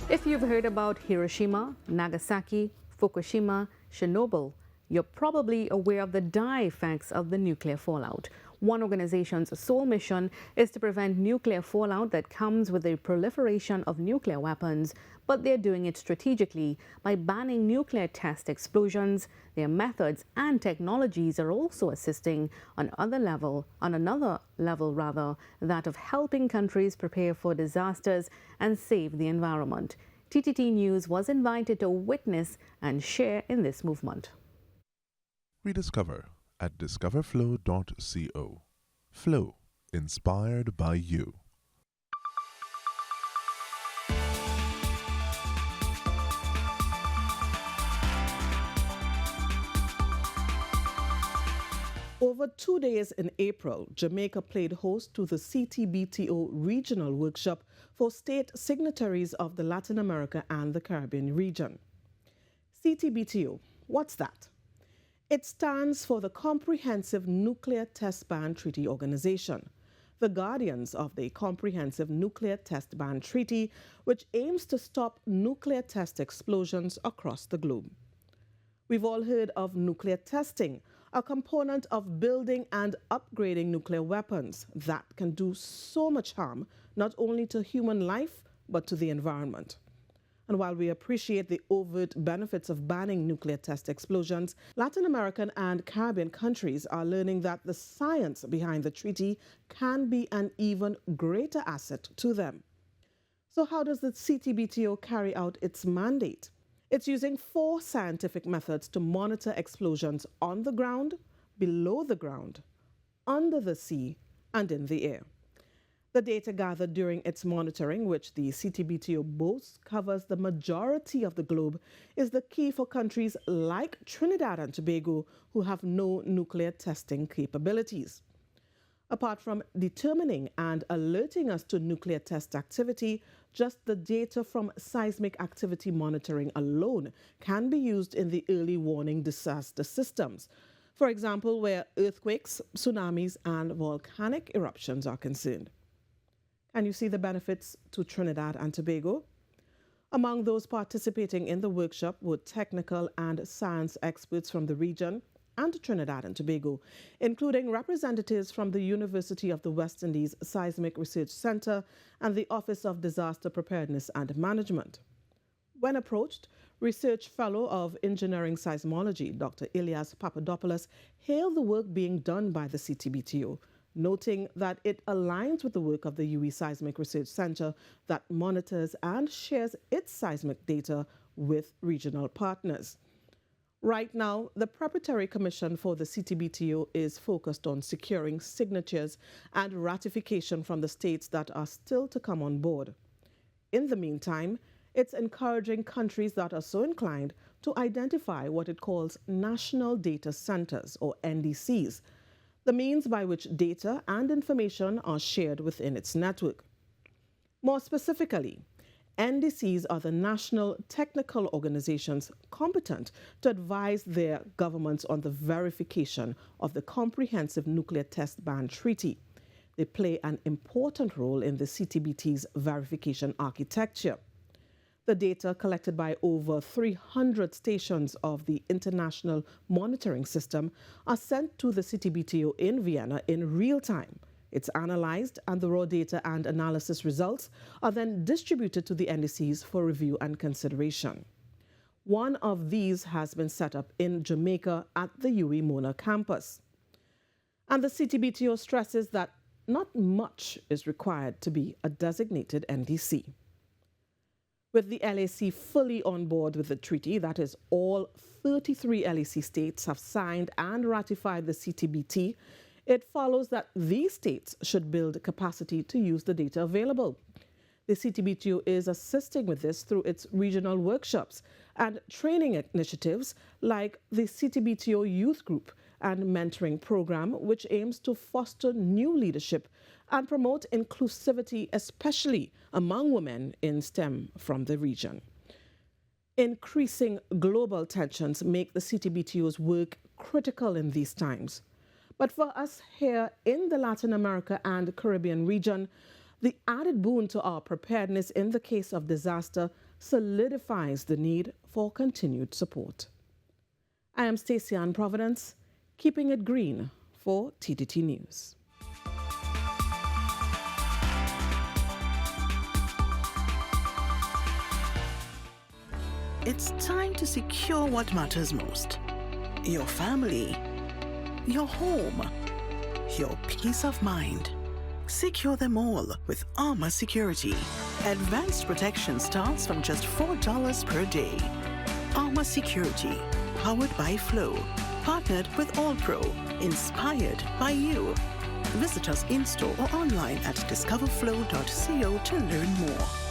If you've heard about Hiroshima, Nagasaki, Fukushima, Chernobyl, you're probably aware of the dire effects of the nuclear fallout. One organization's sole mission is to prevent nuclear fallout that comes with the proliferation of nuclear weapons, but they're doing it strategically by banning nuclear test explosions. Their methods and technologies are also assisting on another level, that of helping countries prepare for disasters and save the environment. TTT News was invited to witness and share in this movement. Rediscover at discoverflow.co. Flow, inspired by you. Over 2 days in April, Jamaica played host to the CTBTO regional workshop for state signatories of the Latin America and the Caribbean region. CTBTO, what's that? It stands for the Comprehensive Nuclear Test Ban Treaty Organization, the guardians of the Comprehensive Nuclear Test Ban Treaty, which aims to stop nuclear test explosions across the globe. We've all heard of nuclear testing, a component of building and upgrading nuclear weapons that can do so much harm, not only to human life, but to the environment. And while we appreciate the overt benefits of banning nuclear test explosions, Latin American and Caribbean countries are learning that the science behind the treaty can be an even greater asset to them. So how does the CTBTO carry out its mandate? It's using 4 scientific methods to monitor explosions on the ground, below the ground, under the sea, and in the air. The data gathered during its monitoring, which the CTBTO boasts covers the majority of the globe, is the key for countries like Trinidad and Tobago who have no nuclear testing capabilities. Apart from determining and alerting us to nuclear test activity, just the data from seismic activity monitoring alone can be used in the early warning disaster systems. For example, where earthquakes, tsunamis, and volcanic eruptions are concerned. Can you see the benefits to Trinidad and Tobago? Among those participating in the workshop were technical and science experts from the region and Trinidad and Tobago, including representatives from the University of the West Indies Seismic Research Center and the Office of Disaster Preparedness and Management. When approached, Research Fellow of Engineering Seismology, Dr. Ilias Papadopoulos, hailed the work being done by the CTBTO, noting that it aligns with the work of the UE Seismic Research Center that monitors and shares its seismic data with regional partners. Right now, the Preparatory Commission for the CTBTO is focused on securing signatures and ratification from the states that are still to come on board. In the meantime, it's encouraging countries that are so inclined to identify what it calls National Data Centers, or NDCs, the means by which data and information are shared within its network. More specifically, NDCs are the national technical organizations competent to advise their governments on the verification of the Comprehensive Nuclear Test Ban Treaty. They play an important role in the CTBT's verification architecture. The data collected by over 300 stations of the International Monitoring System are sent to the CTBTO in Vienna in real time. It's analyzed, and the raw data and analysis results are then distributed to the NDCs for review and consideration. One of these has been set up in Jamaica at the UE Mona campus. And the CTBTO stresses that not much is required to be a designated NDC. With the LAC fully on board with the treaty, that is, all 33 LAC states have signed and ratified the CTBT, it follows that these states should build capacity to use the data available. The CTBTO is assisting with this through its regional workshops and training initiatives like the CTBTO Youth Group and Mentoring Program, which aims to foster new leadership and promote inclusivity, especially among women in STEM from the region. Increasing global tensions make the CTBTO's work critical in these times. But for us here in the Latin America and Caribbean region, The added boon to our preparedness in the case of disaster solidifies the need for continued support. I am Stacey Ann Providence, keeping it green for TTT News. It's time to secure what matters most. Your family, your home, your peace of mind. Secure them all with Armor Security. Advanced protection starts from just $4 per day. Armor Security, powered by Flow, partnered with AllPro, inspired by you. Visit us in-store or online at discoverflow.co to learn more.